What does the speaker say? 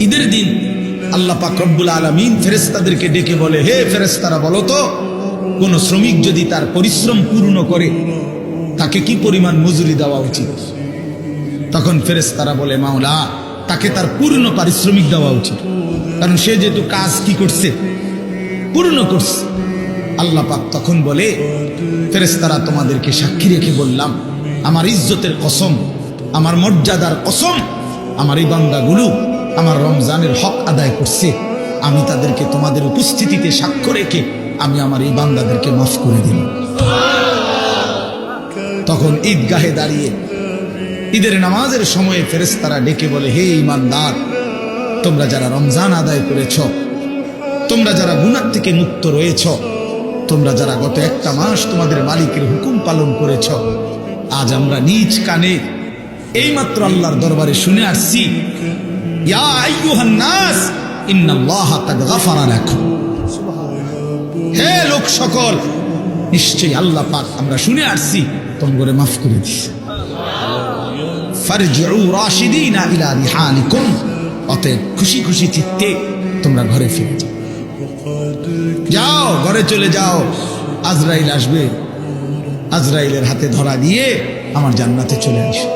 ঈদের দিন আল্লাহ পাক রব্বুল আলামিন ফেরেশতাদেরকে ডেকে বলে, হে ফেরেশতারা বলো তো, কোন শ্রমিক যদি তার পরিশ্রম পূর্ণ করে তাকে কি পরিমাণ মজুরি দেওয়া উচিত? তখন ফেরেশতারা বলে, মাওলা, তাকে তার পূর্ণ পারিশ্রমিক দেওয়া উচিত, কারণ সে যেহেতু কাজ কি করছে, পূর্ণ করছে। আল্লাহ পাক তখন বলে, ফেরেশতারা তোমাদেরকে সাক্ষী রেখে বললাম, আমার ইজ্জতের কসম, আমার মর্যাদার কসম, আমার এই বান্দাগুলো আমার রমজানের হক আদায় করছে, আমি তাদেরকে তোমাদের উপস্থিতিতে সাক্ষ্য রেখে আমি আমার এই বান্দাদেরকে মাফ করে দিলাম। তখন ঈদগাহে দাঁড়িয়ে ঈদের নামাজের সময়ে ফেরেশতারা ডেকে বলে, হে ঈমানদার, তোমরা যারা রমজান আদায় করেছ, তোমরা যারা গুনাহ থেকে মুক্ত রয়েছ, তোমরা যারা গত একটা মাস তোমাদের মালিকের হুকুম পালন করেছ, আজ আমরা নিজ কানে এইমাত্র আল্লাহর দরবারে শুনে আসছি, ইয়া আইয়ুহান নাস ইন্নাল্লাহা কাদ গাফারা লাকুম। হে লোক সকল, নিশ্চয়ই আল্লাহ পাক আমরা শুনে আসছি তোমরা মাফ করে দিয়েছে। ফারজিউ রাশিদিনা ইলা রিহালিকুম, অতএব খুশি খুশি চিত্তে তোমরা ঘরে ফিরে যাও, যাও ঘরে চলে যাও। আজরাইল আসবে, আজরাইলের হাতে ধরা দিয়ে আমার জান্নাতে চলে আসো।